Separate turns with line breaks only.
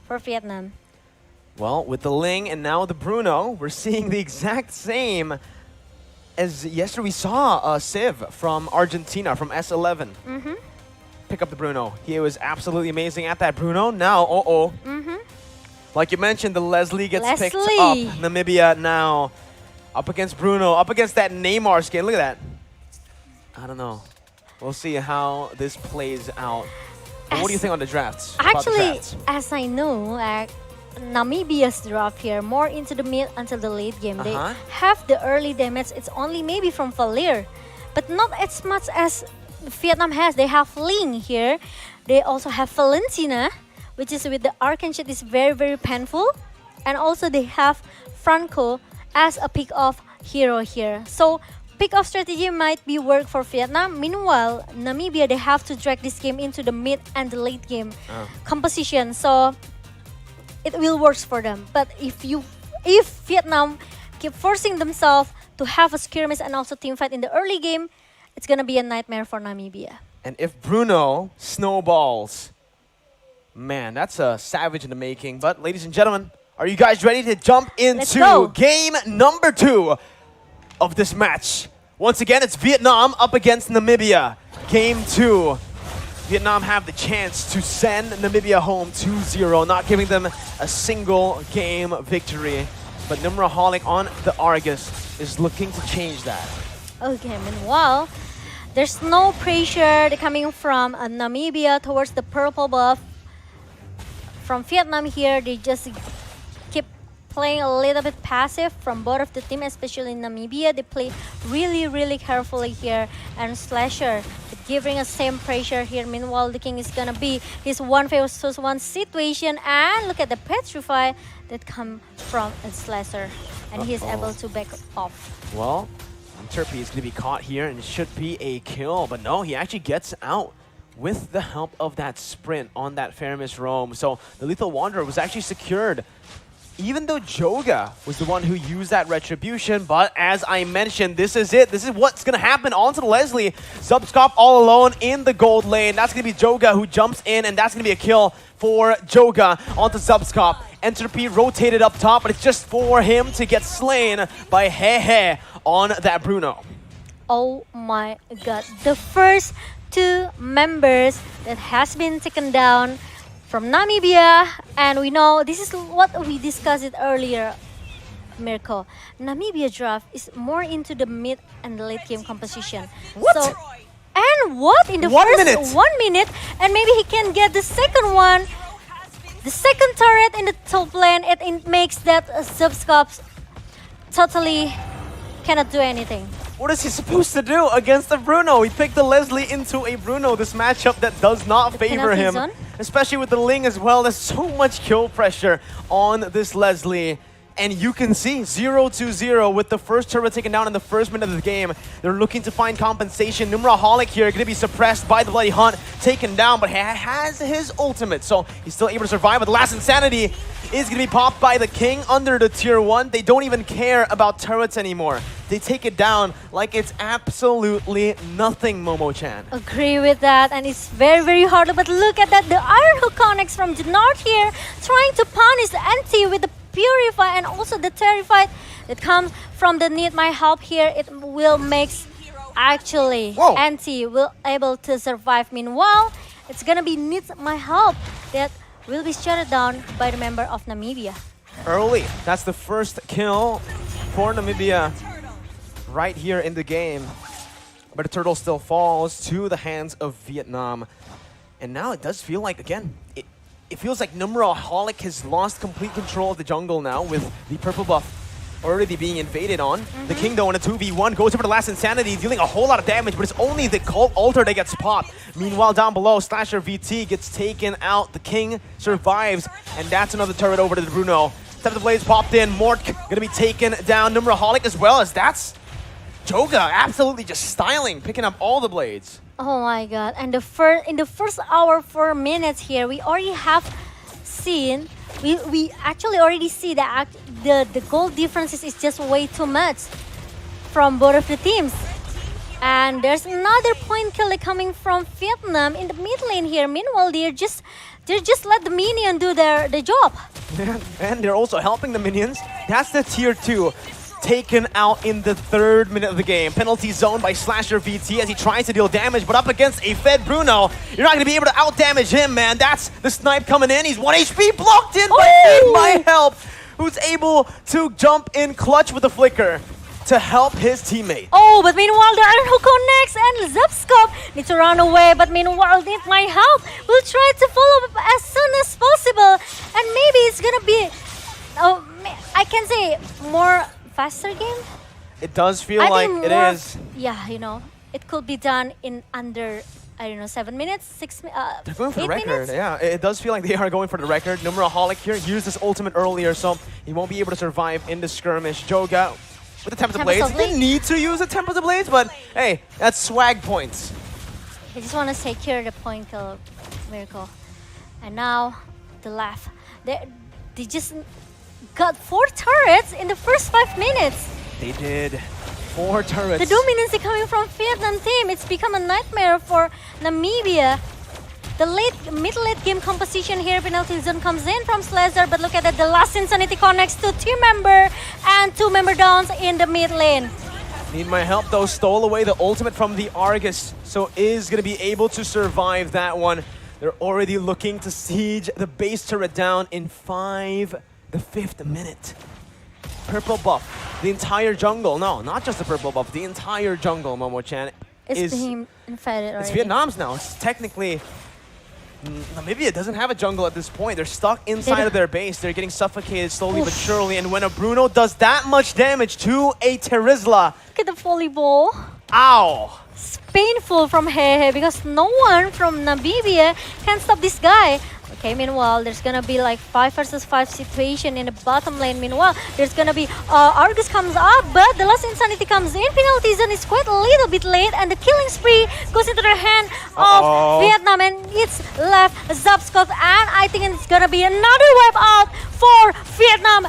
for Vietnam.
Well, with the Ling and now the Bruno, we're seeing the exact same as yesterday we saw Civ from Argentina, from S11. Pick up the Bruno. He was absolutely amazing at that Bruno. Now, like you mentioned, the Leslie gets picked up. Namibia now up against Bruno, up against that Neymar skin. Look at that. I don't know. We'll see how this plays out. But what do you think on the drafts?
Actually, as I know, Namibia's draft here more into the mid until the late game. They have the early damage. It's only maybe from Valir, but not as much as Vietnam has. They have Ling here. They also have Valentina, which is with the Arcane Shot is very, very painful. And also they have Franco as a pick-off hero here. So pick-off strategy might be work for Vietnam. Meanwhile, Namibia, they have to drag this game into the mid and the late game composition. So it will work for them. But if Vietnam keep forcing themselves to have a skirmish and also team fight in the early game, it's gonna be a nightmare for Namibia.
And if Bruno snowballs, man, that's a savage in the making. But ladies and gentlemen, are you guys ready to jump into game number 2 of this match? Once again, it's Vietnam up against Namibia. Game 2. Vietnam have the chance to send Namibia home 2-0, not giving them a single game victory. But Numraholic on the Argus is looking to change that.
Okay, meanwhile, there's no pressure coming from Namibia towards the purple buff. From Vietnam here, they just keep playing a little bit passive from both of the team, especially in Namibia. They play really, really carefully here. And Slasher giving a same pressure here. Meanwhile, the King is gonna be his 1 versus 1 situation. And look at the Petrify that come from Slasher. And he is able to back off. Well,
Turpy is going to be caught here and it should be a kill. But no, he actually gets out with the help of that sprint on that Faramis roam. So the Lethal Wanderer was actually secured, even though Joga was the one who used that retribution. But as I mentioned, this is it. This is what's going to happen onto the Leslie. Zubscop all alone in the gold lane. That's going to be Joga who jumps in, and that's going to be a kill for Joga onto Zubscop. Entropy rotated up top, but it's just for him to get slain by Hehe on that Bruno.
Oh my god. The first 2 members that has been taken down from Namibia, and we know this is what we discussed it earlier, Mirko. Namibia draft is more into the mid and the late game composition.
What?
So, and what in the first 1 minute, and maybe he can get the second one, the second turret in the top lane. It makes that Zubscops totally cannot do anything.
What is he supposed to do against the Bruno? He picked the Leslie into a Bruno, this matchup that does not favor him. Especially with the Ling as well. There's so much kill pressure on this Leslie. And you can see 0-0 with the first turret taken down in the first minute of the game. They're looking to find compensation. Numraholic here going to be suppressed by the Bloody Hunt, taken down, but he has his ultimate, so he's still able to survive. But the last Insanity is going to be popped by the King under the tier 1. They don't even care about turrets anymore. They take it down like it's absolutely nothing, Momo-chan.
Agree with that, and it's very, very hard. But look at that, the Iron Hook connects from Denard here, trying to punish the NT with the Purify and also the Terrified that comes from the Need My Help here. It will make actually NT will able to survive. Meanwhile, it's gonna be Need My Help that will be shut down by the member of Namibia.
Early, that's the first kill for Namibia right here in the game. But the turtle still falls to the hands of Vietnam. And now it does feel like, again, it feels like Numraholic has lost complete control of the jungle now with the purple buff already being invaded on. The King though in a 2v1 goes over the last Insanity, dealing a whole lot of damage, but it's only the Cult Altar that gets popped. Meanwhile, down below, Slasher VT gets taken out. The King survives, and that's another turret over to the Bruno. Step of the Blades popped in. Mork gonna be taken down. Numraholic as well, as that's Joga absolutely just styling, picking up all the blades.
Oh my god, and in the first hour, 4 minutes here, we already have seen, we actually already see that the goal differences is just way too much from both of the teams. And there's another point kill coming from Vietnam in the mid lane here. Meanwhile, they're just They just let the minion do the job.
And they're also helping the minions. That's the tier 2. Taken out in the 3rd minute of the game. Penalty zone by Slasher VT as he tries to deal damage, but up against a fed Bruno, you're not going to be able to out-damage him, man. That's the snipe coming in. He's 1 HP blocked in by My Help, who's able to jump in clutch with the flicker to help his teammate.
Oh, but meanwhile, the Iron Hook connects and Zepskop needs to run away, but meanwhile, need My Help will try to follow up as soon as possible. And maybe it's gonna be, I can say, more faster game.
It does feel like it is.
Yeah, you know, it could be done in under, I don't know, 7 minutes, 6 minutes.
They're going for the
8
record.
minutes?
Yeah, it does feel like they are going for the record. Numeraholic here used his ultimate earlier, so he won't be able to survive in the skirmish. Joga with the Tempest of Blades. He didn't need to use the Tempest of Blades, but hey, that's swag points.
They just want to secure the point kill miracle. And now the left. They just got 4 turrets in the first 5 minutes.
They did. 4 turrets.
The dominance coming from Vietnam team. It's become a nightmare for Namibia. The mid-late game composition here, penalty zone comes in from Slazer, but look at that, the last Insanity connects to team member and 2 member downs in the mid lane.
Need My Help though, stole away the ultimate from the Argus, so is going to be able to survive that one. They're already looking to siege the base turret down in the 5th minute. Purple buff, the entire jungle, no, not just the purple buff, the entire jungle, Momo-chan,
It's being infected already.
It's Vietnam's now. It's technically, Namibia doesn't have a jungle at this point. They're stuck inside of their base. They're getting suffocated slowly but surely. And when a Bruno does that much damage to a Terizla,
Look at the volleyball.
Ow!
It's painful from Hehe because no one from Namibia can stop this guy. Okay, meanwhile, there's gonna be like 5 versus 5 situation in the bottom lane. Meanwhile, there's gonna be Argus comes up, but the last Insanity comes in. Penalty zone is quite a little bit late, and the killing spree goes into the hand of Vietnam, and it's left Zapskov, and I think it's gonna be another wipe out for Vietnam